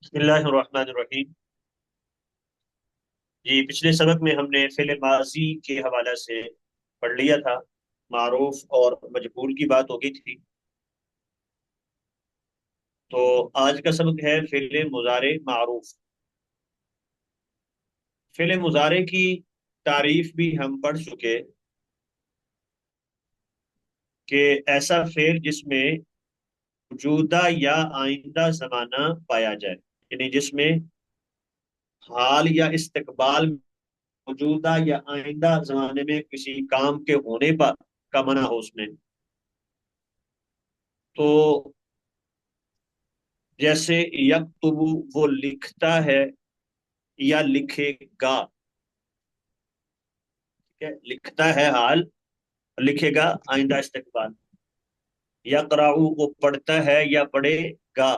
बिस्मिल्लाहिर्रहमानिर्रहीम। जी, पिछले सबक में हमने फ़िल माजी के हवाले से पढ़ लिया था। मारूफ और मजबूर की बात हो गई थी। तो आज का सबक है फ़िल मुजारे मारूफ। फ़िल मुजारे की तारीफ भी हम पढ़ चुके कि ऐसा फ़िल जिसमें मौजूदा या आइंदा ज़माना पाया जाए, यानी जिसमें हाल या इस्तकबाल में, मौजूदा या आइंदा ज़माने में किसी काम के होने पर का मना हो उसमें। तो जैसे यक्तुबु, वो लिखता है या लिखेगा। ठीक है, लिखता है हाल, लिखेगा आइंदा इस्तकबाल। यक़राउ, वो पढ़ता है या पढ़ेगा।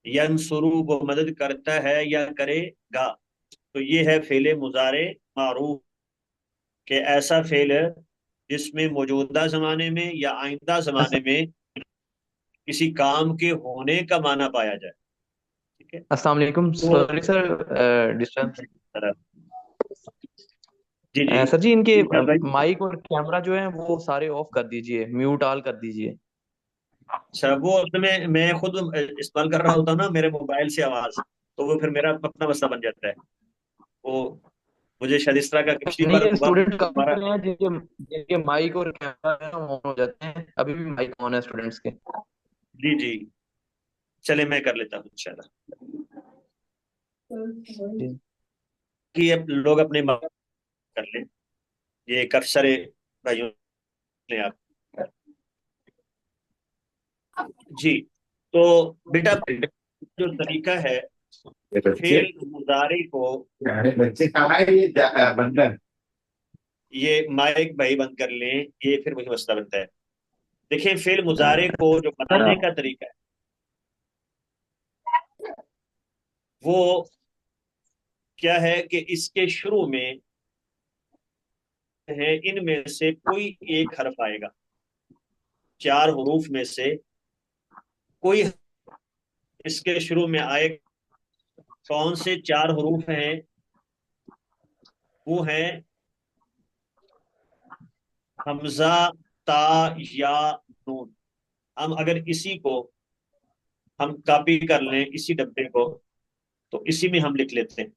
यंसुरु, वो मदद करता है या करेगा। तो ये है फेले मुजारे मारूफ, के ऐसा फेल है जिसमें मौजूदा जमाने में या आइंदा अस- जमाने में किसी काम के होने का माना पाया जाए। ठीक है। अस्सलाम वालेकुम, तो सॉरी सर, डिस्टर्ब। जी जी। सर जी, इनके इरशाद भाई। माइक और कैमरा जो है वो सारे ऑफ कर दीजिए, म्यूट ऑल कर दीजिए। अच्छा, वो उसमें मैं खुद इस्तेमाल कर रहा होता हूँ ना मेरे मोबाइल से आवाज, तो वो फिर मेरा अपना मसला बन जाता है। वो मुझे शायद इस तरह का पिछली नहीं, बार ये हुआ स्टूडेंट काफी हमारा। सारे हैं जिनके जिनके माइक और कैमरा ऑन हो जाते हैं, अभी भी माइक ऑन है स्टूडेंट्स के। जी जी। चले, मैं कर लेता हूँ इंशाल्लाह। जी। कि अब लोग अपने कर लें, ये एक अफसर भाइयों ने आप। जी। तो बेटा, जो तरीका है ये बच्चे। फेल मुजारे को, अरे बच्चे कहाँ है ये बंदर। ये माइक भाई बंद कर लें, ये फिर वही मसला बनता है। देखिए, फेल मुजारे को जो सर बनाने का तरीका है वो क्या है कि इसके शुरू में है, इनमें से कोई एक हर्फ आएगा। चार हरूफ में से कोई इसके शुरू में आए। कौन से चार हरूफ हैं? वो हैं हमजा, ता, या, नून। हम अगर इसी को हम कॉपी कर लें, इसी डब्बे को, तो इसी में हम लिख लेते हैं।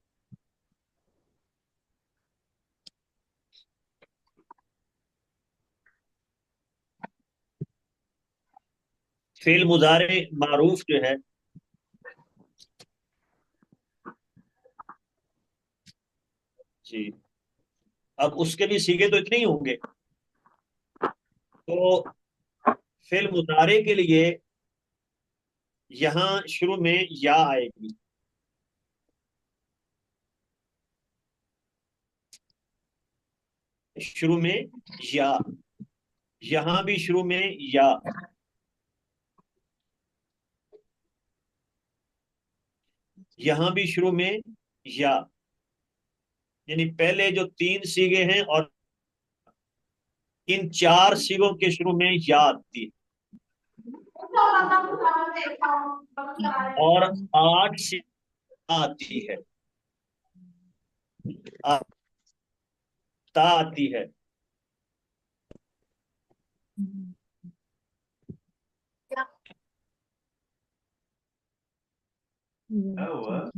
फेल मुजारे मारूफ जो है, जी, अब उसके भी सीगे तो इतने ही होंगे। तो फेल मुजारे के लिए यहां शुरू में या आएगी। शुरू में या, यहां भी शुरू में या, यहां भी शुरू में या। यानी पहले जो तीन सीगे हैं और इन चार सीगों के शुरू में या आती है। और आठ सी आती है। ता आती है। क्या हुआ?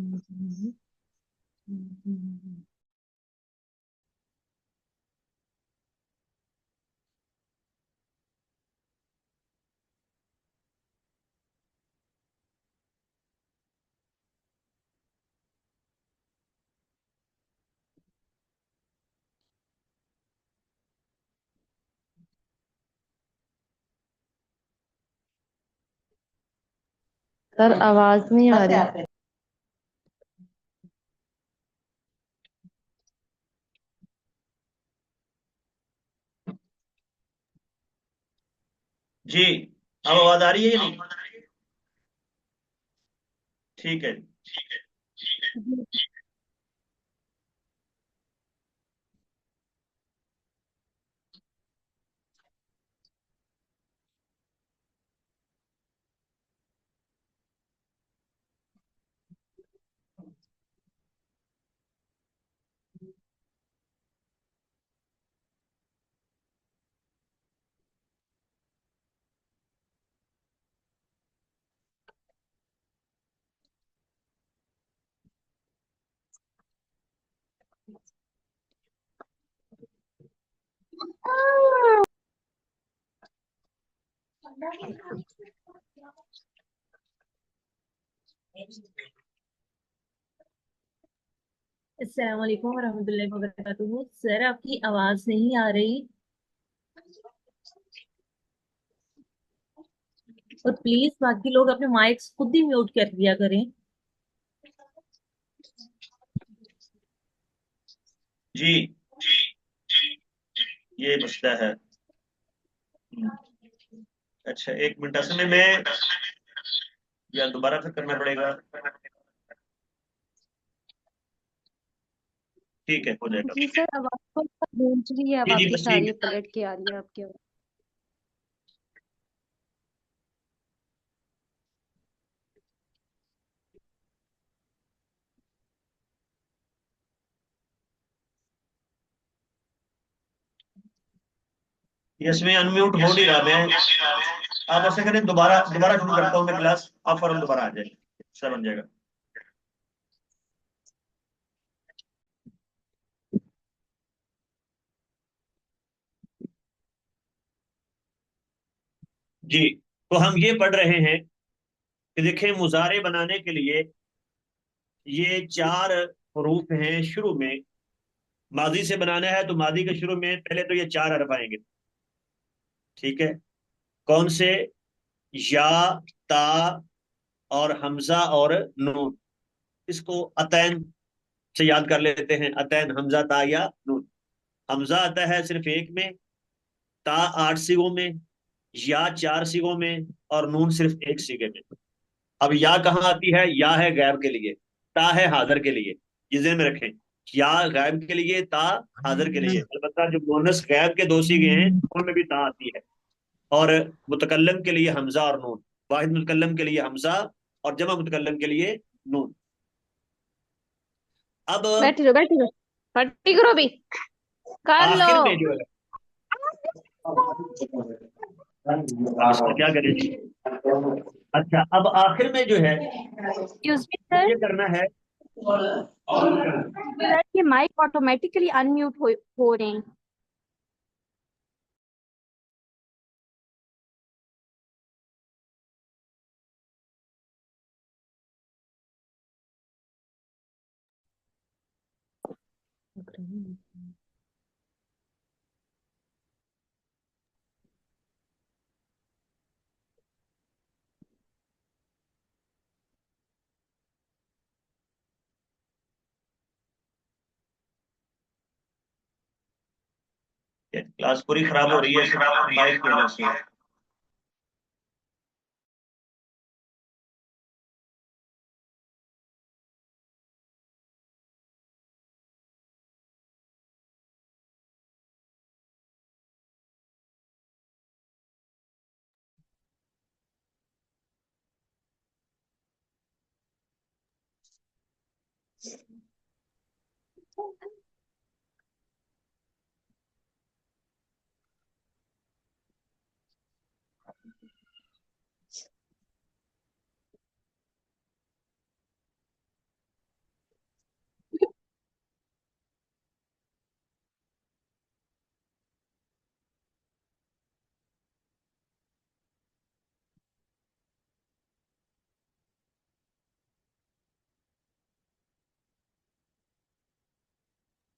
सर आवाज नहीं आ रही। जी, अब आवाज आ रही है या नहीं? ठीक है। अस्सलाम वालेकुम वरहमतुल्लाहि वबरकातुहू। सर आपकी आवाज नहीं आ रही, और प्लीज बाकी लोग अपने माइक्स खुद ही म्यूट कर दिया करें। जी, ये मसला है। अच्छा, एक मिनट, असल में मैं, या दोबारा फिर करना पड़ेगा। ठीक है, हो जाएगा। जी सर, आवाज तो गूंज रही है, अब जी जी, वापस बस आ रही ठीक है, है। पलट के आ रही है आपकी आवाज। ये इसमें अनम्यूट हो नहीं रहा। मैं, आप ऐसे करें, दोबारा दोबारा शुरू करता हूँ मैं क्लास, आप फौरन दोबारा आ जाए, सब बन जाएगा। जी, तो हम ये पढ़ रहे हैं कि देखें, मुजारे बनाने के लिए ये चार हरूफ हैं शुरू में। माजी से बनाना है तो माजी के शुरू में पहले तो ये चार हरफ आएंगे। ठीक है, कौन से? या, ता, और हमजा और नून। इसको अतैन से याद कर लेते हैं। अतैन, हमजा, ता या नून। हमजा आता है सिर्फ एक में, ता 8 सिगों में, या 4 सिगों में, और नून सिर्फ एक सिगे में। अब या कहाँ आती है? या है गैब के लिए, ता है हाजिर के लिए। ये ज़हन में रखें, या गैब के लिए, ता हाजिर के लिए। अलबत्ता जो बोनस गैब के दो सिगे हैं उनमें भी ता आती है। और मुतकल्लम के लिए हमजा और नून। वाहिद मुतकल्लम के लिए हमजा, और जमा मुतकल्लम के लिए नून। अब बैठी रहो, बैठी रहो, पट्टी करो भी, कर लो। आखिर में जो है, इसका क्या करें जी? अच्छा, अब आखिर में जो है एक्सक्यूज मी सर। ये करना है। सर ये माइक ऑटोमेटिकली अनम्यूट हो रहे हैं। क्लास पूरी खराब हो रही है सिर्फ माइक की वजह से।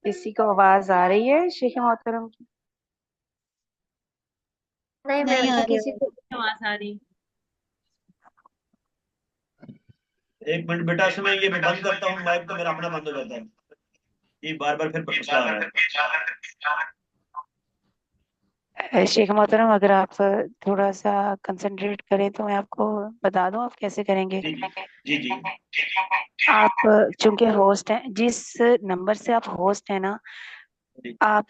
किसी को आवाज आ रही है शेख मोहतरम की? नहीं, नहीं मेरे आ को रही, किसी को। आवाज आ रही। एक मिनट बेटा, समय ये मैं बंद करता हूँ माइक, तो मेरा अपना बंद हो जाता है। ये बार बार फिर मसला आ रहा है। शेख मोहतरम अगर आप थोड़ा सा कंसंट्रेट करें तो मैं आपको बता दूं आप कैसे करेंगे। जी जी जी जी। आप चूंकि होस्ट हैं, जिस नंबर से आप होस्ट हैं ना, जी आप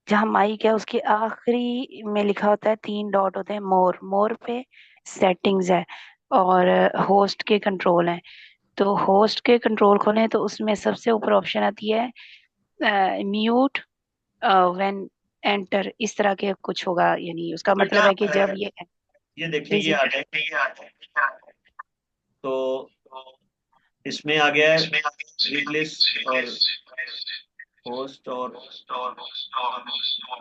जहाँ माइक है उसके आखिरी में लिखा होता है, 3 डॉट होते हैं, मोर, मोर पे सेटिंग्स है, और होस्ट के कंट्रोल हैं। तो होस्ट के कंट्रोल खोलें तो उसमें सबसे ऊपर ऑप्शन आती है म्यूट व्हेन एंटर, इस तरह के कुछ होगा, यानी उसका बेटा, मतलब है कि जब ये देखें, जी ये जी आ जाए। तो इसमें आ गया है रिप्लेस, और होस्ट और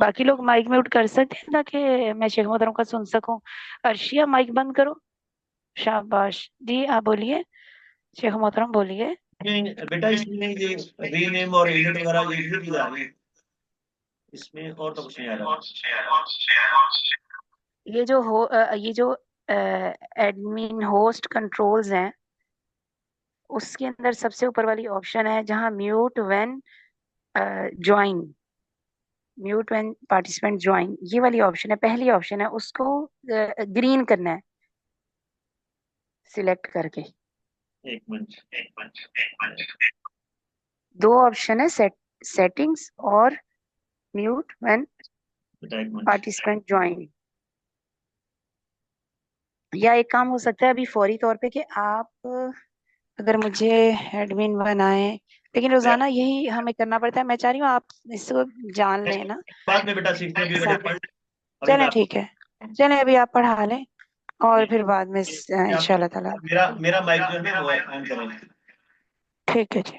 बाकी लोग माइक म्यूट कर सकते हैं ताकि मैं शेख मोहतरम का सुन सकूं। अर्शिया माइक बंद करो। शाबाश जी, आप बोलिए, शेख मोहतरम बोलिए। बेटा इसमें ये रीनेम और एडिट वगैरह ये भी आ रही है इसमें, और तो कुछ नहीं आ रहा। ये जो एडमिन होस्ट कंट्रोल्स हैं, उसके अंदर सबसे ऊपर वाली ऑप्शन है जहां join mute when participant join, ये वाली ऑप्शन है, पहली ऑप्शन है, उसको ग्रीन करना है सिलेक्ट करके। एक मिनट। दो ऑप्शन है, सेटिंग्स और म्यूट व्हेन बेटा एक मिनट। Participant join. या एक काम हो सकता है अभी फौरी तौर पे कि आप अगर मुझे एडमिन बनाए, लेकिन रोजाना यही हमें करना पड़ता है। मैं चाह रही हूँ आप इसको जान लें ना। बाद में बेटा सीखते हैं, बेटा पढ़ अभी चलें बात। ठीक है, चलें अभी आप पढ़ा लें और फिर बाद में आप इंशाल्लाह ताला। मेरा मेरा माइक जो है ना वो ऑन करेंगे। ठीक है जी।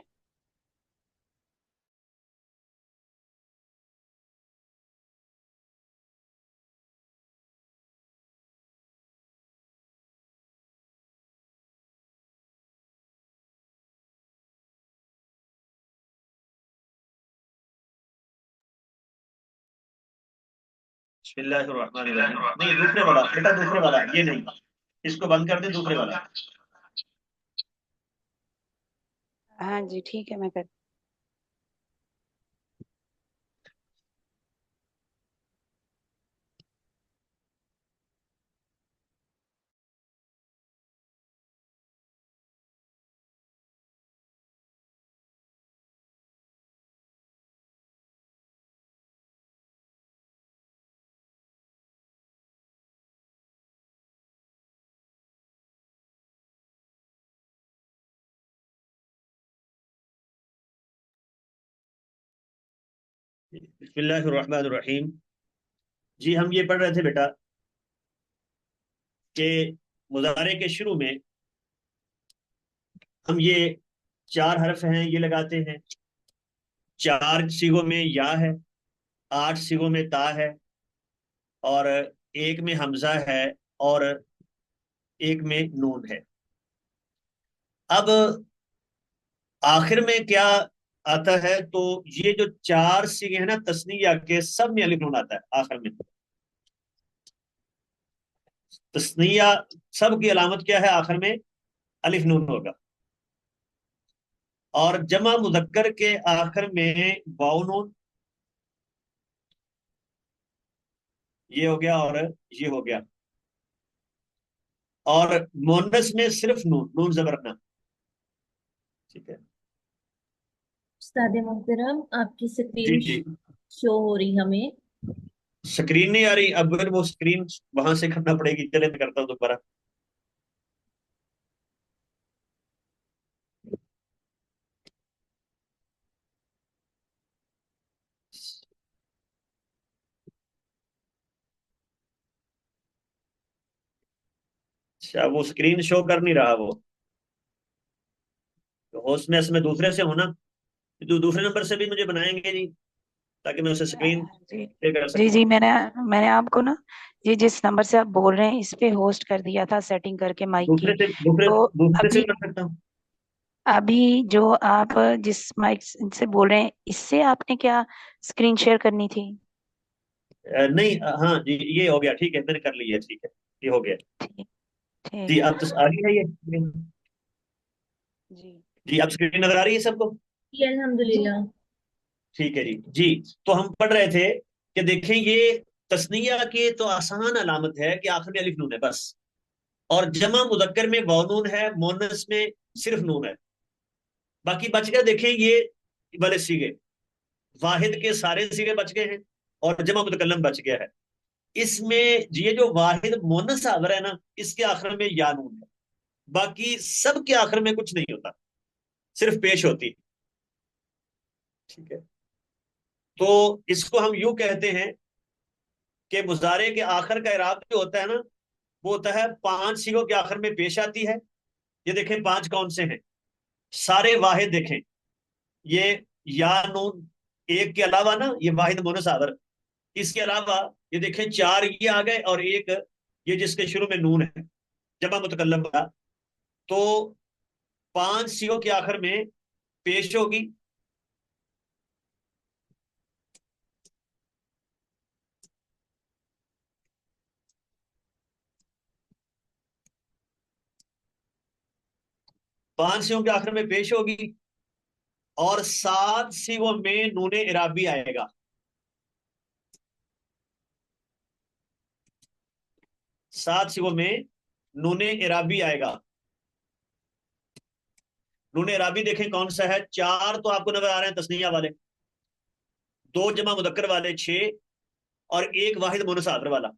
बिस्मिल्लाहिर्रहमानिर्रहीम। नहीं दूसरे वाला बेटा, दूसरे वाला, ये नहीं, इसको बंद कर दे, दूसरे वाला। हाँ जी ठीक है, मैं कर। बिस्मिल्लाहिर्रहमानिर्रहीम। जी हम ये पढ़ रहे थे बेटा कि मुजारे के शुरू में हम ये चार हर्फ हैं ये लगाते हैं। चार सिगों में या है, आठ सिगों में ता है, और एक में हमजा है, और एक में नून है। अब आखिर में क्या आता है, तो ये जो चार सिगे हैं ना तस्नीया के, सब में अलिफ नून आता है आखिर में। तस्नीया सब की अलामत क्या है, आखिर में अलिफ नून होगा। और जमा मुजक्कर के आखिर में वाव नून, ये हो गया और ये हो गया। और मोनस में सिर्फ नून, नून जबर ना। ठीक है उस्ताद मोहतरम, आपकी जी। स्क्रीन जी शो हो रही हमें। स्क्रीन नहीं आ रही, अब फिर वो स्क्रीन वहां से करना पड़ेगी। चले मैं करता हूँ दोबारा। अच्छा वो स्क्रीन शो कर नहीं रहा वो, तो होस्ट में इसमें दूसरे से होना, तो दूसरे नंबर से भी मुझे बनाएंगे जी, ताकि मैं उसे स्क्रीन जी पे कर जी सकूं। जी, मैंने आपको ना, ये जिस नंबर से आप बोल रहे हैं इस पे होस्ट कर दिया था सेटिंग करके माइक की। तो दूसरे से अभी भी कर सकता हूँ। अभी जो आप जिस माइक से बोल रहे हैं इससे आपने क्या स्क्रीन शेयर करनी थी? नहीं हाँ जी ये हो गया, ठीक है मैंने कर लिया, ठीक है ये हो गया। ठीक जी ठीक है। अब तो आ रही है ये। जी जी अब स्क्रीन नजर आ रही है सबको? जी अल्हम्दुलिल्लाह। ठीक है जी। जी तो हम पढ़ रहे थे कि देखें ये तस्निया की तो आसान अलामत है कि आखिर में अलिफ नून है बस, और जमा मुदक्कर में वाव नून है, मोनस में सिर्फ नून है। बाकी बच गया, देखें ये वाले सीगे, वाहिद के सारे सीगे बच गए हैं, और जमा मुतकल्लम बच गया है। इसमें ये जो वाहिद मोनस आवर है ना, इसके आखिर में या नून है। बाकी सब के आखिर में कुछ नहीं होता, सिर्फ पेश होती है। ठीक है तो इसको हम यूं कहते हैं कि मुजारे के आखिर का इराब जो होता है ना, वो होता है पांच सीगों के आखिर में पेश आती है। ये देखें पांच कौन से हैं, सारे वाहिद देखें, ये या नून, एक के अलावा ना ये वाहिद मुनसावर, इसके अलावा ये देखें चार ये आ गए और एक ये जिसके शुरू में नून है, जमा मुतकल्लम वाला। तो 5 सीओ के आखिर में पेश होगी। पांच सीओ के आखिर में पेश होगी और 7 सीओ में नूने इराबी आएगा। 7 सीओ में नूने इराबी आएगा। नूने इराबी देखें कौन सा है, चार तो आपको नजर आ रहे हैं तस्नीया वाले, दो जमा मुदक्कर वाले 6 और एक वाहिद मुनसादर वाला।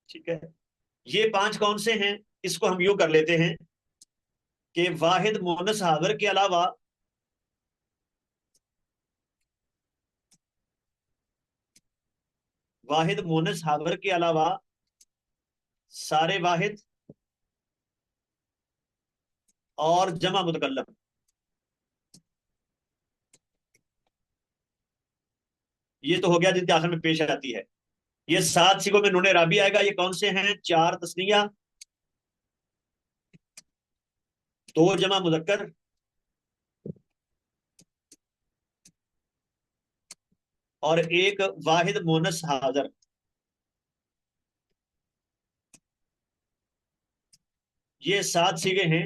ठीक है, ये 5 कौन से हैं, इसको हम यूं कर लेते हैं कि वाहिद मुनसादर के अलावा वाहिद मुनसादर के अलावा सारे वाहिद और जमा मुतकल्लम, ये तो हो गया जिनके आखिर में पेश आती है। ये 7 सिगों में नूने राबी आएगा। ये कौन से हैं, 4 तस्निया, 2 जमा मुजक्कर और एक वाहिद मोनस हाजर। ये 7 सिगे हैं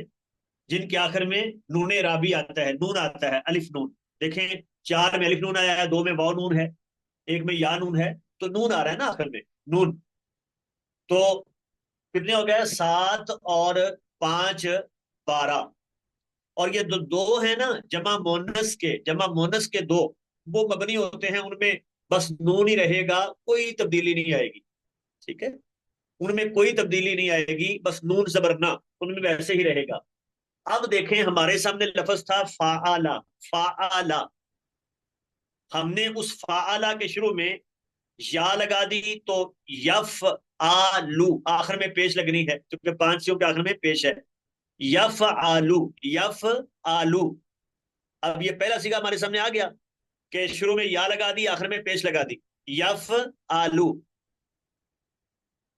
जिनके आखिर में नूने राबी आता है, नून आता है, अलिफ नून। देखें 4 में अलिफ नून आया है, 2 में वाव नून है, एक में या नून है, तो नून आ रहा है ना आखिर में, नून। तो कितने हो गए, 7 और 5 12। और ये दो है ना जमा मोनस के दो, वो मबनी होते हैं, उनमें बस नून ही रहेगा, कोई तब्दीली नहीं आएगी। ठीक है, उनमें कोई तब्दीली नहीं आएगी, बस नून जबर ना, उनमें वैसे ही रहेगा। अब देखें हमारे सामने लफ्ज था फाआला, फाआला। हमने उस फाआला के शुरू में या लगा दी, तो यफ आलू आखिर में पेश लगनी है, क्योंकि 5 के आखिर में पेश है। यफ आलू, यफ आलू। अब ये पहला सीगा हमारे सामने आ गया कि शुरू में या लगा दी, आखिर में पेश लगा दी, यफ आलू।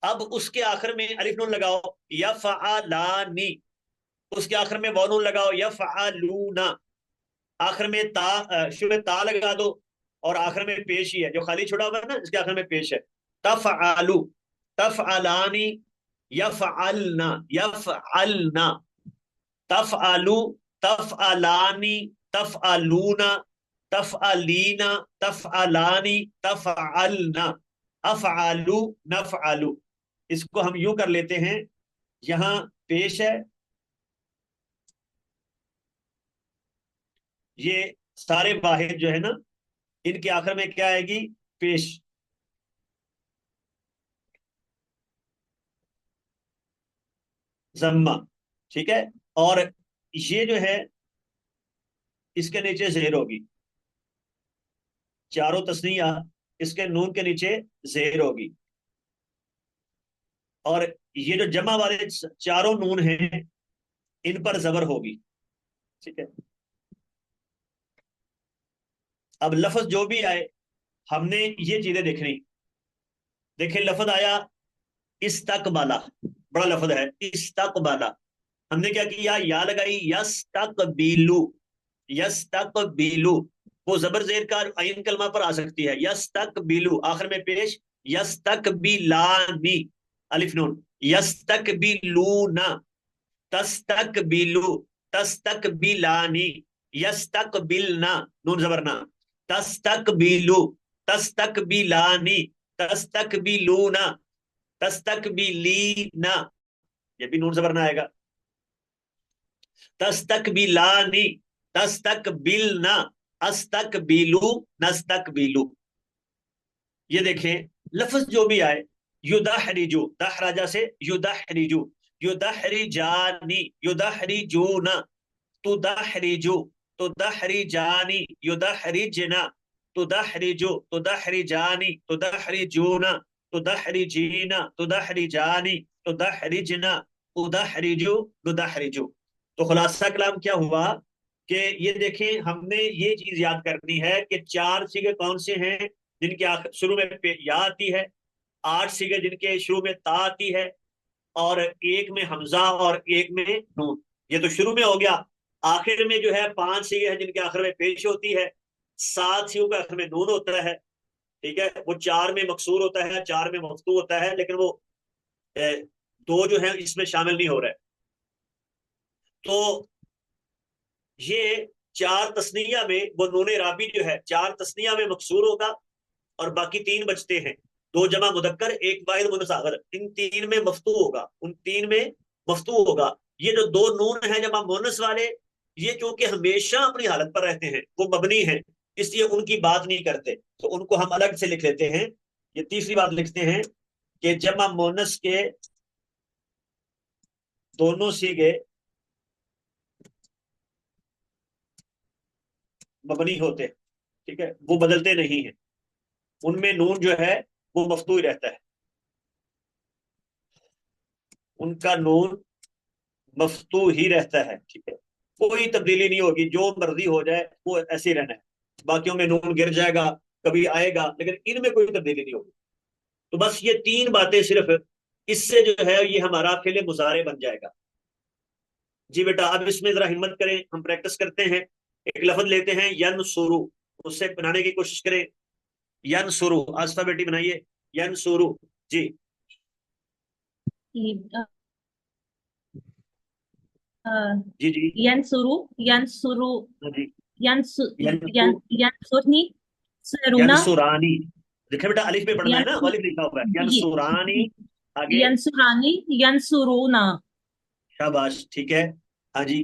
अब उसके आखिर में अलिफ नून लगाओ, यफ आलानी। उसके आखिर में वाव नून लगाओ, यफ आलूना। आखिर में शुरू में ता लगा दो और आखिर में पेश ही है, जो खाली छोड़ा हुआ है ना, इसके आखिर में पेश है। तफ आलू, तफ अलानी, यफ अलना, यफ अलना। तफ आलू, तफ अलानी, तफ आलूना, तफ अलीना, तफ अलानी, तफ अलना, अफ आलू, नफ आलू। इसको हम यूं कर लेते हैं, यहां पेश है, ये सारे वाहिद जो है ना, इनके आखिर में क्या आएगी, पेश। जम्मा। ठीक है, और ये जो है इसके नीचे जेर होगी, चारों तस्निया इसके नून के नीचे जेर होगी। और ये जो जमा वाले चारों नून हैं, इन पर जबर होगी। ठीक है, अब लफ्ज जो भी आए हमने ये चीजें देखनी। देखिए लफ्ज आया इस्तकबाला, बड़ा लफ्ज है इस्तकबाला। हमने क्या किया, या लगाई, यस्तकबिलु, यस्तकबिलु। वो जबर जेर का आइन कलमा पर आ सकती है, यस्तकबिलु। आखिर में पेश यस्तकबिलानी, अलिफ नून, यस्तकबिलूना, तस्तकबिलु, तस्तकबिलानी, यस्तकबिलना, नून जबरना, तस्तकबिलु, तस्तकबिलानी, तस्तकबिलूना, तस्तकबिलीना, ये भी नून जबरना आएगा। तस्तकबिलानी, तस्तकबिलना, अस्तकबिलु, नस्तकबिलु। ये देखें लफ्ज जो भी आए, युदहरिजु, दहराजा से युदहरिजु, युदहरिजानी, युदहरिजूना, तुदहरिजु, तुदहरिजानी, युदहरिजना, तुदहरिजु, तुदहरिजानी, तुदहरिजूना, तुदहरिजीना, तुदहरिजानी, तुदहरिजना, उदहरिजु, नुदहरिजु। तो खुलासा कलाम क्या हुआ कि ये देखें, हमने ये चीज याद करनी है कि 4 सीगे कौन से हैं जिनके शुरू में या आती है, 8 सीगे जिनके शुरू में ता आती है, और एक में हमजा और एक में नून। ये तो शुरू में हो गया। आखिर में जो है 5 सीगे हैं जिनके आखिर में पेश होती है, 7 सीगों के आखिर में नून होता है। ठीक है, वो 4 में मकसूर होता है, 4 में मफ्तू होता है, लेकिन वो 2 जो है इसमें शामिल नहीं हो रहा है। तो ये 4 तस्निया में वो नूने राबी जो है 4 तस्निया में मकसूर होगा, और बाकी 3 बचते हैं, 2 जमा मुदक्कर, 1 वाहिद मुन्नस आखिर। इन 3 में मफ्तू होगा, उन 3 में मफ्तू होगा। ये जो 2 नून है जमा मुन्नस वाले, ये चूंकि हमेशा अपनी हालत पर रहते हैं, वो मबनी है, इसलिए उनकी बात नहीं करते, तो उनको हम अलग से लिख लेते हैं। ये तीसरी बात लिखते हैं कि जमा मुन्नस के दोनों सीगे मबनी होते हैं। ठीक है, वो बदलते नहीं है, उनमें नून जो है वो मफ्तू ही रहता है, उनका नून मफ्तू ही रहता है। ठीक है, कोई तब्दीली नहीं होगी, जो मर्जी हो जाए वो ऐसे ही रहना है। बाकियों में नून गिर जाएगा, कभी आएगा, लेकिन इनमें कोई तब्दीली नहीं होगी। तो बस ये 3 बातें सिर्फ, इससे जो है ये हमारा फेले मुजारे बन जाएगा। जी बेटा, अब इसमें जरा हिम्मत करें, हम प्रैक्टिस करते हैं। एक लफ्ज लेते हैं यन सुरु, उससे बनाने की कोशिश करें। यन सुरु, आस्था बेटी बनाइए, यन सुरु। जी जी जी। यंसुरु, यंसुरु, हाँ जी। यंसु, यंसु, यंसुरनी, सरुना, यंसुरानी। देखिए बेटा, अलिफ पे पढ़ना है ना, यंसु, अलिफ लिखा हुआ है, ये यंसुरानी। आगे, यंसुरानी, यंसुरूना। शाबाश, ठीक है। हाँ जी,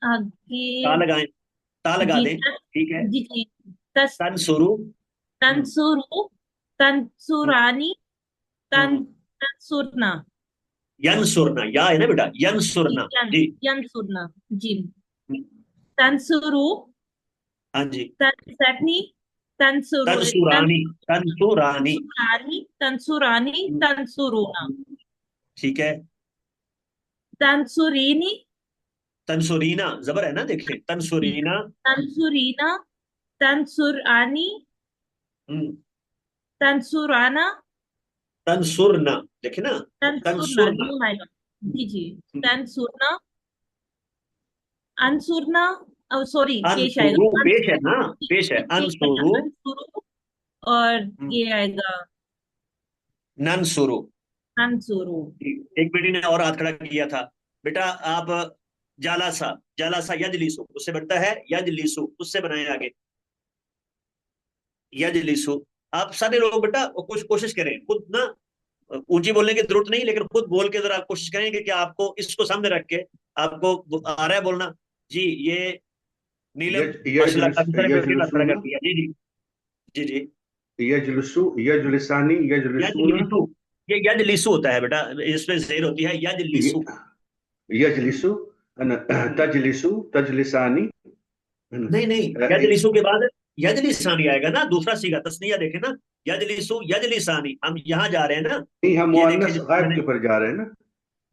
आगे ता लगाएं, ता लगा जी दें, ठीक है। जी जी, तस, तनसुरु। तंसुरु, हम्म, तंसुरानी, हम्म। तंसुरना, यंसुरना, या है ना बेटा, यंसुरना। जी। यंसुरना। जी, हम्म, तंसुरु, हाँ जी। तंसरनी, तंसुरु, तनसुरानी, तनसुरानी। तंसुरानी, तंसुरानी, तंसुरूना, ठीक है। तंसुरीनी, तनसुरीना, जबर है ना, देखें, तनसुरीना। तंसुरीना, तंसुरानी, हम्म, तंसुराना, तनसुरना, देखे ना, तंसुरना, तनसुरना। नो आएगा। जी जी, तंसुरना, अंसुरना, सॉरी पेश अनसुरु, आएगा, पेश है ना, पेश है, पेश आएगा अनसुरु। अंसुरु, और ये आएगा ननसुरु। अंसुरु। एक बेटी ने और हाथ खड़ा किया था। बेटा आप, जालासा, जालासा यजलिसु, उससे बनता है यजलिसु, उससे बनाए आगे, यजलिसु। आप सारे लोग बेटा कुछ कोशिश करें खुद ना, ऊंची बोलने की जरूरत नहीं, लेकिन खुद बोल के जरा कोशिश करेंगे कि आपको इसको सामने रख के आपको आ रहा है बोलना। जी, ये नीलम, माशाल्लाह यजलिस, काफी सारे बेटे ने खड़ा कर यजलिसूना, दिया। जी जी जी जी। यजलिसु, यजलिसानी, यजलिसूना, यजलिसु, ये यजलिसु होता है बेटा, इसमें जेर होती है, यजलिसु। यजलिसु, तजलिसु, तजलिसानी, नहीं नहीं, यजलिसु के बाद यजलिसानी आएगा ना, दूसरा सीगा तस्निया देखे ना, यजलिसु यजलिसानी। हम यहाँ जा रहे हैं ना, नहीं, हम ये देखे मुअन्नस जो गायब मैंने, के ऊपर जा रहे हैं ना,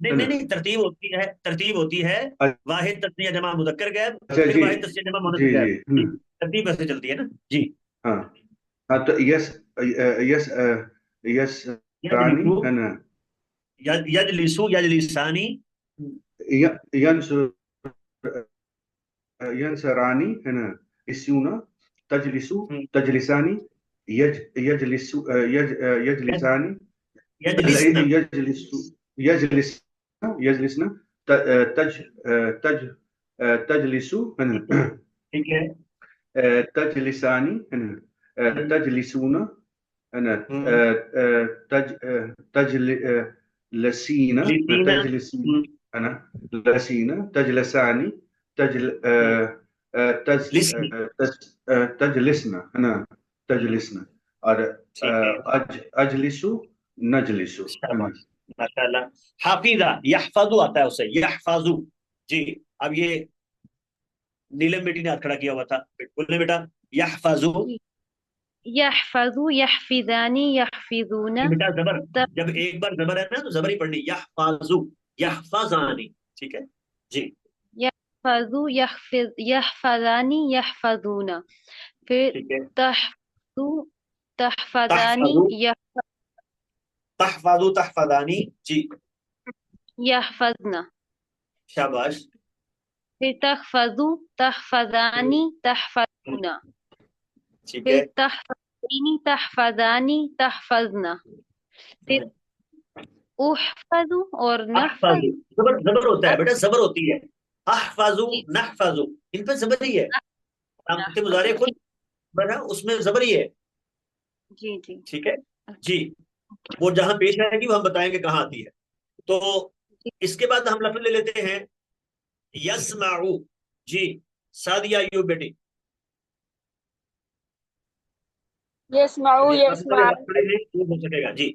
नहीं है नहीं ना? नहीं, तरतीब होती है, तरतीब होती है। वाहिद तस्निया जमा मुदक्कर गैब, अच्छा फिर जी, वाहिद तस्निया जमा मुन्नस जी जी, गैब। जी, तरतीब ऐसे चलती है ना। जी। हाँ हाँ, तो यस, यस रानी, यजलिसु, है ना? यजलिसु यजलिसानी। यंसुर, यंसरानी, है ना? इस्यूना, तजलिसु, हम्म, तजलिसानी, यजलिसु, यजलिसानी, यजलिसना। यजलिसु, यजलिसना, यजलिसना, तज, तज, तजलिसु, है ना? ठीक है। तजलिसानी, है ना? तजलिसूना, है ना? हम्म, तज, तजलसीना, लिसीना। तजलसी, है ना? लसीना, तजलसानी, तजल, तज, लिसनी। तज, तजलिसना, है ना? तजलिसना, और ठीक है, अजलिसु, नजलिसु, है ना? शाबाश, माशाल्लाह। हाफिजा, यहफजु आता है उसे, यहफजु। जी। अब ये नीलम बेटी ने हाथ खड़ा किया हुआ था, बोलने बेटा, यहफजु। यहफज़ु, यहफिज़ानी, यहफिज़ूना, बेटा जबर, त जब एक बार जबर है ना तो जबर ही पढ़नी, यहफजु, यहफजानी। ठीक है। जी यहफजु यहफजानी यहफजूना। फिर ठीक है। तहफजु तहफजानी तहफजु, तहफजु तहफजानी, जी, यहफजना। शाबाश। फिर तहफजु तहफजानी तहफजूना। ठीक फिर है। तहफजीनी तहफजानी तहफजना। फिर उहफजु और नहफज। अहफजु, जबर जबर होता है बेटा, जबर होती है। अहफजु, जी नहफजु, इन पे जबर ही है। आमते मुजारे खुद ठीक। बना, उसमें जबर ही है। जी जी। ठीक है। जी, अच्छा। वो जहां पेश आएगी वो हम बताएंगे कहाँ आती है। तो जी इसके बाद हम लफ्ज ले लेते हैं यस्माउ। जी, सादिया यू बेटी, यस्माउ ये काफी सारे यस्मान लफ्ज पढ़े हैं, ये हो सकेगा। जी जी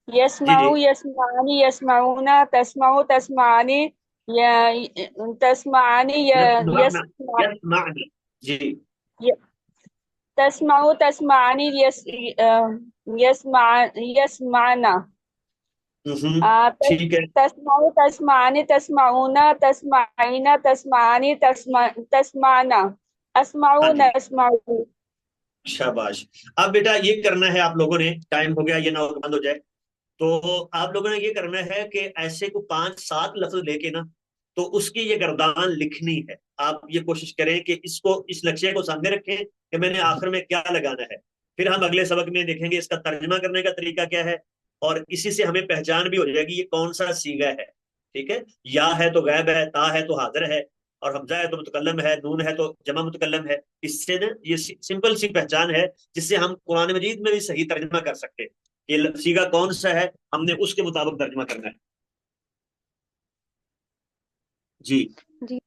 जी। यस्माउ यस्मानी यस्माउना तस्माउ तस्मानी तस्मानी यस्माना, यस्मा यस्माना, जी। तस्माउ तस्मानी यस्मा यस्माना ठीक है। तस्माउ तस्मानी तस्माउना तस्माइना तस्मानी तस्माना हाँ अस्माउ जी, नस्माउ। शाबाश। अब बेटा ये करना है आप लोगों ने, टाइम हो गया, ये ना हो कि बंद हो जाए। तो आप लोगों ने ये करना है कि ऐसे को 5-7 लफ्ज लेके ना, तो उसकी ये गर्दान लिखनी है। आप ये कोशिश करें कि इसको, इस लक्ष्य को सामने रखें कि मैंने आखिर में क्या लगाना है। फिर हम अगले सबक में देखेंगे इसका तर्जमा करने का तरीका क्या है, और इसी से हमें पहचान भी हो जाएगी ये कौन सा सीगा है। ठीक है। या है तो गैब है, ता है तो हाजिर है, और हमजा है तो मुतकल्लम है, नून है तो जमा मुतकल्लम है। इससे ना ये सिंपल सी पहचान है जिससे हम कुरान मजीद में भी सही तर्जमा कर सकते हैं। ये सीगा कौन सा है, हमने उसके मुताबिक तर्जमा करना है। जी। जी।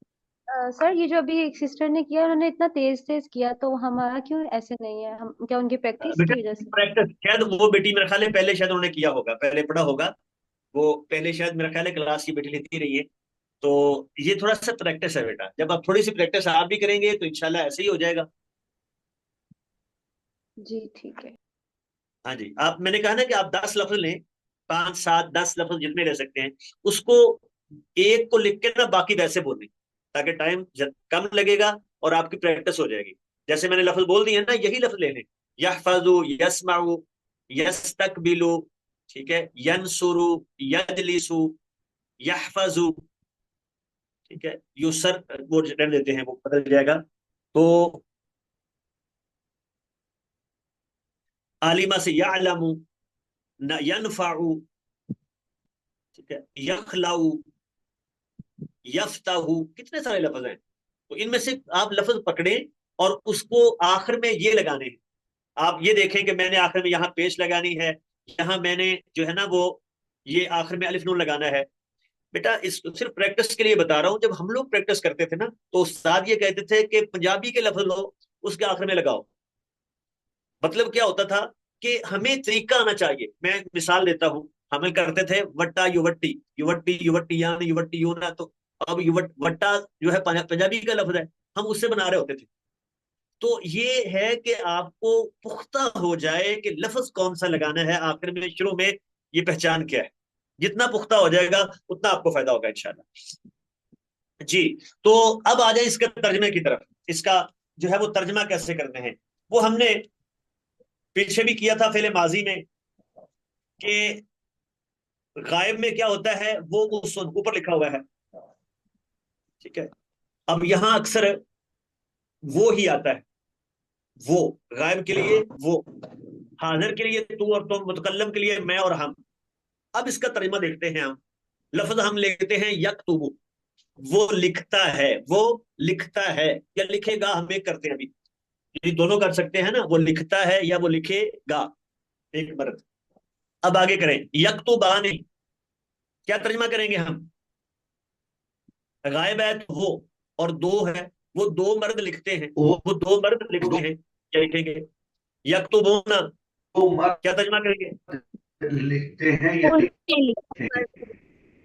सर ये जो अभी एक सिस्टर ने किया उन्होंने इतना तेज तेज किया तो हमारा क्यों ऐसे नहीं है? हम क्या उनकी प्रैक्टिस बेटा की वजह से? प्रैक्टिस, शायद वो बेटी मेरे ख्याल है पहले शायद उन्होंने किया होगा, पहले पढ़ा होगा। वो पहले शायद मेरे ख्याल है क्लास की बेटी लेती रही है। तो ये थोड़ा सा प्रैक्टिस है बेटा, जब आप थोड़ी सी प्रैक्टिस आप भी करेंगे तो इंशाल्लाह ऐसे ही हो जाएगा। जी ठीक है। हाँ जी, आप, मैंने कहा ना कि आप 10 लफ्ज लें, 5-7-10 लफ्ज जितने ले सकते हैं, उसको एक को लिख के ना बाकी वैसे बोलने, ताकि टाइम कम लगेगा और आपकी प्रैक्टिस हो जाएगी। जैसे मैंने लफ्ज बोल दिए ना, यही लफ्ज ले लें। यहफजु, यस्माउ, यस्तकबिलु, ठीक है, यनसुरु, यजलिसु, यहफजु, ठीक है, यूसर, वो रहने देते हैं, वो बदल जाएगा। तो आलिमा से यालमु, यनफाउ, ठीक है, यखलाउ, यफ्ताहु, कितने सारे लफ्ज हैं। तो इनमें से आप लफ्ज पकड़े और उसको आखिर में ये लगाने हैं। आप ये देखें कि मैंने आखिर में यहाँ पेश लगानी है, यहाँ मैंने जो है ना वो ये आखिर में अलिफ नून लगाना है। बेटा इस सिर्फ प्रैक्टिस के लिए बता रहा हूँ, जब हम लोग प्रैक्टिस करते थे ना तो उस्ताद ये कहते थे कि पंजाबी के लफ्ज लो, उसके आखिर में लगाओ। मतलब क्या होता था कि हमें तरीका आना चाहिए। मैं मिसाल देता हूँ, हमें करते थे वट्टा युवट्टी, युवट्टी युवट्टी यान युवट्टी यूना, तो अब वट्टा जो है पंजाबी का लफ्ज है, हम उससे बना रहे होते थे। तो ये है कि आपको पुख्ता हो जाए कि लफ्ज कौन सा लगाना है आखिर में, शुरू में ये पहचान क्या है। जितना पुख्ता हो जाएगा उतना आपको फायदा होगा इंशाल्लाह। जी। तो अब आ जाए इसके तर्जमे की तरफ। इसका जो है वो तर्जमा कैसे करते हैं, वो हमने पीछे भी किया था फेले माजी में, कि गायब में क्या होता है, वो उस ऊपर लिखा हुआ है। ठीक है। अब यहां अक्सर वो ही आता है, वो गायब के लिए वो, हाजिर के लिए तू और तुम, मुतकल्लम के लिए मैं और हम। अब इसका तर्जमा देखते हैं हम। लफ्ज हम लेते हैं यकतुबु, वो लिखता है, वो लिखता है या लिखेगा, हम एक करते हैं अभी, ये दोनों कर सकते हैं ना, वो लिखता है या वो लिखेगा, एक मर्द। अब आगे करें, यकतुबानी, क्या तर्जमा करेंगे हम? गायब है तो वो, और दो है, वो दो मर्द लिखते हैं, वो वो दो मर्द लिखते हैं, क्या लिखेंगे? यकतुबूना, वो मर्द क्या तर्जमा करेंगे? लिखते हैं या उल्टी लिखेंगे?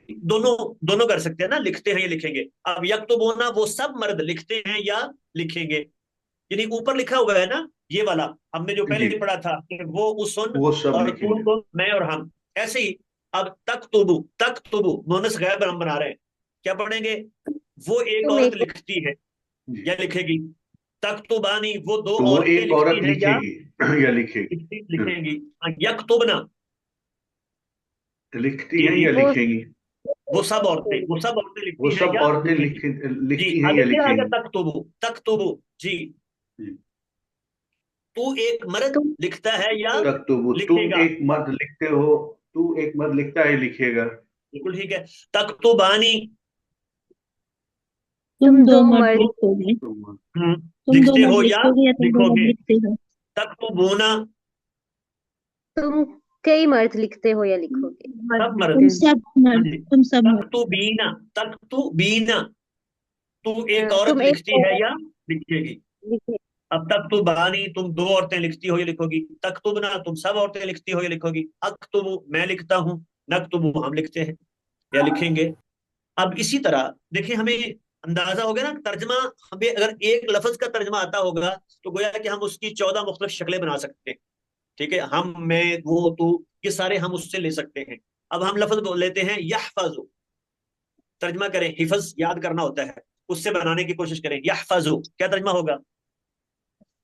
दोनों, दोनों कर सकते हैं ना, लिखते हैं या लिखेंगे। अब यकतुबूना, वो सब मर्द लिखते हैं या लिखेंगे। यानी ऊपर लिखा हुआ है ना ये वाला, हमने जो जी, पहले पढ़ा था कि वो उसन वो सब और तू लिखेंगे। तुम मैं और हम, ऐसे ही अब तक तुबू, तक तुबू मोनस गैर हम बना रहे हैं, क्या पढ़ेंगे? वो एक तुम औरत एक लिखती है जी। या लिखेगी। तख्तुबानी वो दो तो वो औरतें एक लिखती औरत हैं या लिखेगी या लिखेगी? हाँ, लिखेंगी। यक्तुबना, तो लिखती जी हैं जी, या वो लिखेंगी? वो सब औरतें वो लिखती हैं सब या औरतें लिखेंगी। जी, लिखती हैं या आगे क्या आ गया? लिखेंगी? तख्तुबु, तख्तुबु। जी, जी। तू एक मर्द तुम लिखता है या तक तो वो तुम लिखेगा। एक मर्द लिखते हो, तू एक मर्द लिखता है लिखेगा। बिल्कुल ठीक है। तख्तुबानी, तुम तुम दो दो मर्द मर्द लिखोगे। तो तुम दो लिखते मर्द हो या लिखोगे या तुम दो मर्द लिखोगे। लिखते हो। तख्तुबूना, तुम कई मर्द लिखते हो या लिखोगे। मर्द, सब मर्द। तुम ओके। सब हाँ मर्द, जी। तुम सब मर्द। तख्तुबीना, तख्तुबीना, तू एक औरत तुम एक लिखती है औरत या लिखेगी। लिखे। अब तख्तुबानी, तुम दो औरतें लिखती हो या लिखोगी। तख्तुबना, तुम सब औरतें लिखती हो या लिखोगी। अक्तुबु, मैं लिखता हूँ। नक्तुबु, हम लिखते हैं या लिखेंगे। अब इसी तरह देखिए, हमें अंदाजा हो गया ना तर्जमा। हमें अगर एक लफ्ज का तर्जमा आता होगा तो गोया कि हम उसकी 14 मुख्तलिफ शक्लें बना सकते हैं। ठीक है, हम, मैं, वो, तू, ये सारे हम उससे ले सकते हैं। अब हम लफ्ज बोल लेते हैं यहफजु, तर्जमा करें। हिफज याद करना होता है, उससे बनाने की कोशिश करें। यहफजु क्या तर्जमा होगा?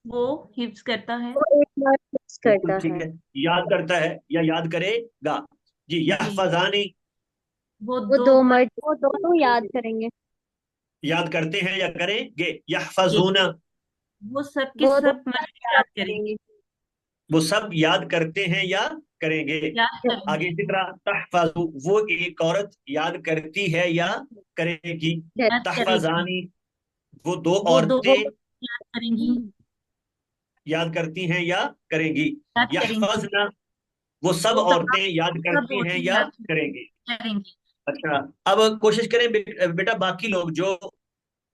वो हिफ्ज करता है। वो एक मर्द फिक्स बिल्कुल करता ठीक है। है, याद करता है या याद करेगा। जी, जी, यहफजानी, वो वो दो दो मर्द मर्द वो दोनों याद करेंगे। याद करते हैं या करेंगे। लिखेंगे। यहफजूना, वो सब के वो सब दोनों मर्द याद याद करेंगे। करेंगे। वो सब याद करते हैं या करेंगे। याद आगे करेंगे। इसी तरह तहफजु, वो एक औरत याद करती है या करेगी। याद करेगी। तहफजानी, वो दो वो दो औरतें याद करेंगी। याद करती हैं या करेंगी। याद करेंगी। यहफजना, वो सब वो सब औरतें याद सब करती हैं औरतें या याद करेंगी। करेंगी। अच्छा, अब कोशिश करें बेटा, बाकी लोग जो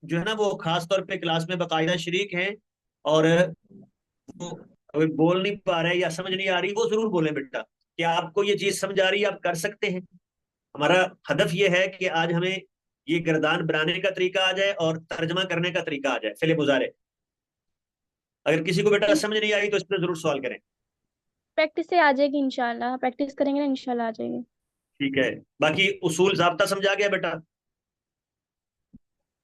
जो है ना, वो खास तौर पे क्लास में बाकायदा शरीक हैं और वो अभी बोल नहीं पा रहे या समझ नहीं आ रही, वो जरूर बोलें बेटा कि आपको ये चीज समझ आ रही है, आप कर सकते हैं। हमारा हदफ ये है कि आज हमें ये गर्दान बनाने का तरीका आ जाए और तर्जमा करने का तरीका आ जाए फिले मुजारे। अगर किसी को बेटा समझ नहीं आई तो इस पर जरूर सवाल करें। प्रैक्टिस से आ जाएगी इंशाल्लाह, प्रैक्टिस करेंगे ना इंशाल्लाह आ जाएगी। ठीक है, बाकी उसूल जाब्ता समझा गया बेटा?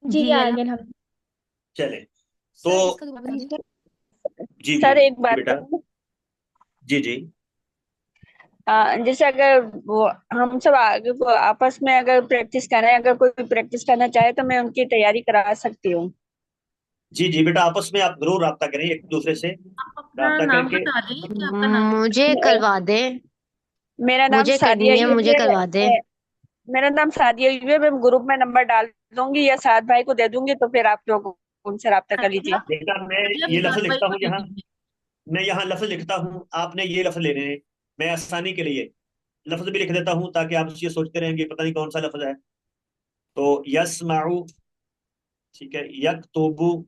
जी जी आ अल्लाह। गए हम। चले तो, सर इसका जवाब दीजिए। जी जी सर एक जी बात बेटा, करूं। जी जी। जैसे अगर वो हम सब आगे को आपस में अगर प्रैक्टिस करें, अगर कोई प्रैक्टिस करना चाहे तो मैं उनकी तैयारी करा सकती हूँ। जी जी बेटा, आपस में आप जरूर राब्ता करें एक दूसरे से, आप अपना राब्ता नाम करके। बता दें कि आपका नाम। मुझे मे- करवा दे। मेरा नाम मुझे सादिया करनी है, मुझे यूबी है। करवा दे। मेरा नाम सादिया यूबी है। मैं ग्रुप में नंबर डाल दूंगी या साद भाई को दे दूंगी, तो फिर आप लोग उनसे रब्ता कर लीजिए। बेटा मैं मतलब ये लफ्ज साद भाई लिखता को हूँ दे यहाँ, दीजिए। मैं यहाँ लफ्ज लिखता हूँ, आपने ये लफ्ज लेने हैं। मैं आसानी के लिए लफ्ज भी लिख देता हूँ ताकि आप ये सोचते रहेंगे पता नहीं कौन सा लफ्ज है। तो यस्माउ, ठीक है, यक्तुबु,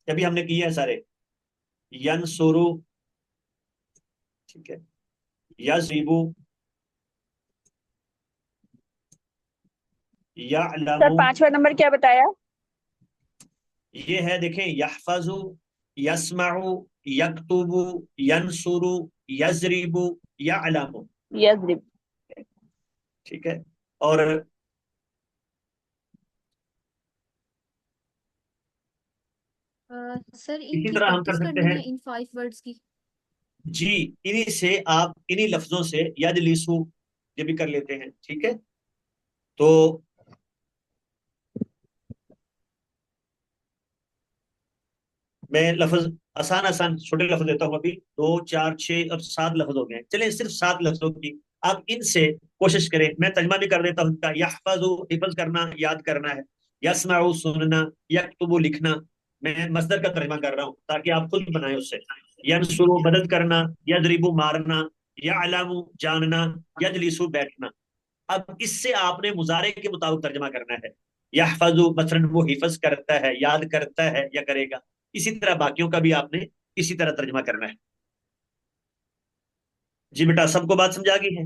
अभी हमने किए हैं सारे। यनसुरु, ठीक है, यज़रिबु, सर यअलमु, पांचवा नंबर क्या बताया? ये है देखें, यहफजु, यस्माउ, यक्तुबु, यनसुरु, यज़रिबु, यअलमु। यस। ठीक है, और सर इसी इनकी तरह हम कर प्रैक्टिस सकते करनी हैं। है इन 5 वर्ड्स की। जी, इन्हीं से आप इन्हीं लफ्जों से यजलिसु ये भी कर लेते हैं। ठीक है, तो मैं लफ्ज आसान आसान छोटे लफ्ज देता हूँ। अभी 2 4 6 अब 7 लफ्ज हो गए हैं। चलिए सिर्फ 7 लफ्जों की आप इनसे कोशिश करें। मैं तर्जमा भी कर देता हूँ इनका। यहफजु, हिफज करना, याद करना है। यस्माउ, सुनना। यक्तुबु, लिखना। मैं मसदर का तर्जमा कर रहा हूँ ताकि आप खुद बनाए उससे। यनसुरु, मदद करना। यदरिबु, मारना। यअलमु, जानना। यजलिसु, बैठना। अब इससे आपने मुजारे के मुताबिक तर्जमा करना है। यहफजु मसलन वो हिफज करता है, याद करता है या करेगा। इसी तरह बाकियों का भी आपने इसी तरह तर्जमा करना है। जी बेटा, सबको बात समझ आ गई है?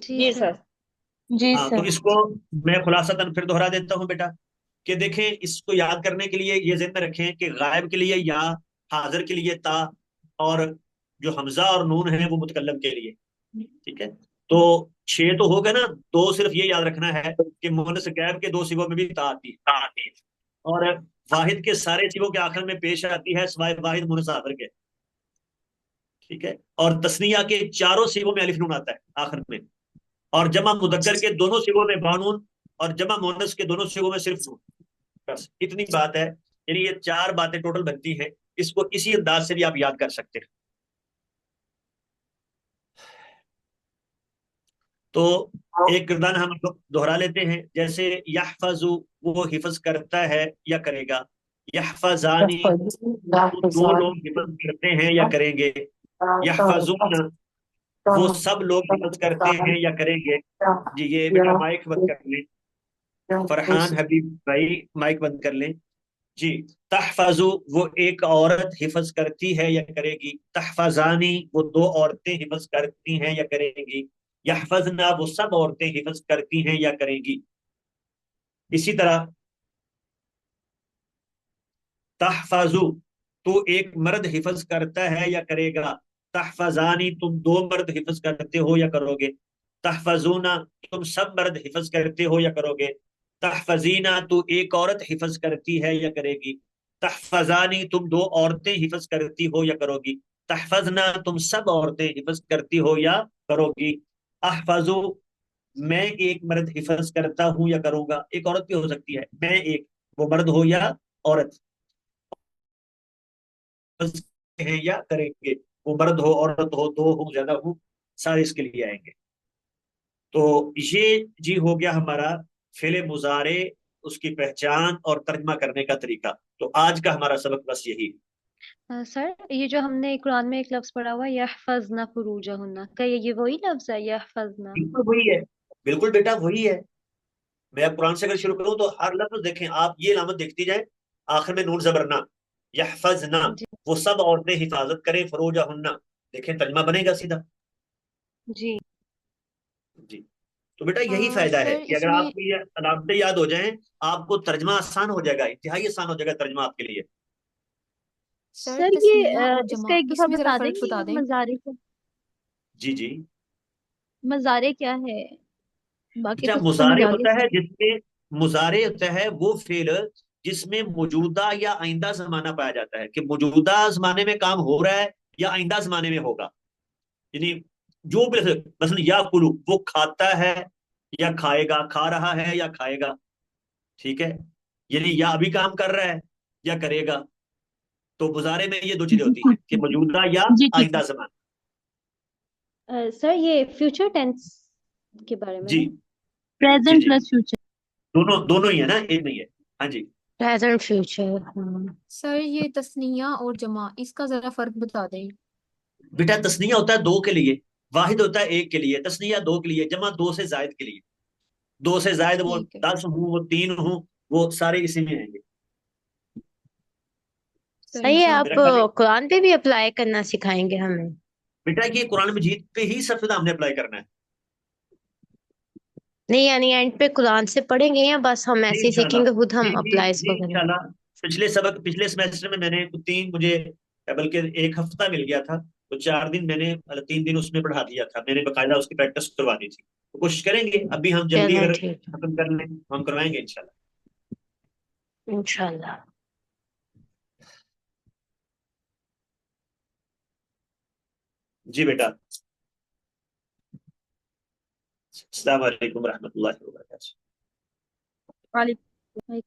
जी जी सर। सर। जी हाँ, तो सर। इसको मैं खुलासतन फिर दोहरा देता हूँ बेटा, कि देखें, इसको याद करने के लिए ये ज़हन में रखें कि गायब के लिए या, हाजिर के लिए ता, और जो हमजा और नून है वो मुतकल्लम के लिए। ठीक है, तो 6 तो हो गए ना। दो सिर्फ ये याद रखना है कि मुअन्नस गैब के दो सिगों में भी ता आती है, और वाहिद के सारे सिगों के आखिर में पेश आती है सिवाय वाहिद मुअन्नस आखिर के। ठीक है। और तस्निया के चारों सिगों में अलिफ नून आता है आखिर में, और जमा मुदक्कर के दोनों सिगों में बानून, और जमा मुअन्नस के दोनों सिगों में सिर्फ नून। बस इतनी बात है। यानी ये 4 बातें टोटल बनती हैं। इसको इसी अंदाज से भी आप याद कर सकते हैं। तो एक किरदार हम दोहरा लेते हैं। जैसे यहफजु, वो हिफज करता है या करेगा। यहफजानी, वो 2 लोग हिफज करते हैं या करेंगे। यहफजुन, वो सब लोग हिफज करते हैं या करेंगे। जी, ये बेटा माइक बंद कर लें। फरहान हबीब भाई माइक बंद कर लें। जी। तहफजु, वो एक औरत हिफज करती है या करेगी। तहफजानी, वो 2 औरतें हिफज करती हैं या करेंगी। यहफजना, वो सब औरतें हिफज करती हैं या करेंगी। इसी तरह तहफजु, तो एक मर्द हिफज करता है या करेगा। तहफजानी, तुम 2 मर्द हिफज करते हो या करोगे। तहफजूना, तुम सब मर्द हिफज करते हो या करोगे। तहफजीना, तू एक औरत हिफज करती है या करेगी। तहफजानी, तुम 2 औरतें हिफज करती हो या करोगी। तहफजना, तुम सब औरतें हिफज करती हो या करोगी। अहफजु, मैं एक मर्द हिफज करता हूं या करूंगा। एक औरत भी हो सकती है। मैं एक, वो मर्द हो या औरत, हैं या करेंगे। वो मर्द हो, औरत हो, 2 हो, ज्यादा हो, सारे इसके लिए आएंगे। तो ये जी हो गया हमारा फेले मुजारे, उसकी पहचान और तर्जमा करने का तरीका। तो आज का हमारा सबक बस यही है। सर ये जो हमने कुरान में एक लफ्ज पढ़ा हुआ है यहफज़ना फुरूजहुन्ना, क्या ये वही लफ्ज है यहफज़ना? बिल्कुल वही है। बिल्कुल बेटा वही है। मैं अब कुरान से अगर शुरू करूं तो हर लफ्ज देखें आप, ये लामत देखती जाए, आखिर में नून जबरना, यहफज़ना, जी वो सब औरतें हिफाजत करें फुरूजहुन्ना। देखें तर्जमा बनेगा सीधा। जी। जी। तो बेटा यही फायदा है सर कि अगर इसमें आपको ये अलामतें याद हो जाएं, आपको तर्जमा आसान हो जाएगा, इंतहाई आसान हो जाएगा तर्जमा आपके लिए। सर सर ये तस्नीया और इसका जमा एक दफा इसमें जरा बता फर्क देंगे बता ये दें। मज़ारे का? जी जी। मज़ारे क्या है? बाकी अच्छा, तो समझ मुजारे आ होता गया। है जिसमें, मुजारे होता है वो फेल जिसमें मौजूदा या आइंदा जमाना पाया जाता है, कि मौजूदा जमाने में काम हो रहा है या आइंदा जमाने में होगा। यानी जो भी, मसलन या कुलू, वो खाता है या खाएगा, खा रहा है या खाएगा। ठीक है। यानी या अभी काम कर रहा है या करेगा। तो मुजारे में ये 2 चीजें होती हैं कि मौजूदा या जी ठीक है। आइंदा जमाना। सर ये फ्यूचर टेंस के बारे में जी ना? जी प्रेजेंट जी। Plus future. दोनों दोनों ही है ना, एक नहीं है। हाँ जी। Present future. सर ये तस्नीया और जमा इसका जरा फर्क बता दें। बेटा तस्निया होता है 2 के लिए, वाहिद होता है 1 के लिए, तस्निया 2 के लिए, जमा 2 से जायद के लिए। 2 से जायद वो ठीक है। 10 हूँ, वो 3 हूँ, वो सारे इसी में आएंगे। सर सही है, आप मेरा ख्याल है कुरान पे भी अप्लाई करना सिखाएंगे हमें। बेटा ये कुरान मजीद पे ही सबसे ज्यादा हमने अप्लाई करना है। नहीं यानी एंड पे कुरान से पढ़ेंगे या बस हम जी ऐसे ही इंशाल्लाह। सीखेंगे, खुद जी हम जी अप्लाई जी इसको करें। इंशाल्लाह। पिछले सेमेस्टर में मैंने 3 मुझे, बल्कि 1 हफ्ता मिल गया था, तो 4 दिन मैंने, मतलब 3 दिन उसमें पढ़ा दिया था मैंने, बकायदा उसकी प्रैक्टिस करवा दी थी। तो कोशिश करेंगे अभी हम जल्दी चलो अगर ठीक है, खत्म कर लें तो हम करवाएंगे इंशाल्लाह। इंशाल्लाह। जी बेटा। अस्सलाम वालेकुम रहमतुल्लाहि व बरकातहू। वालेकुम।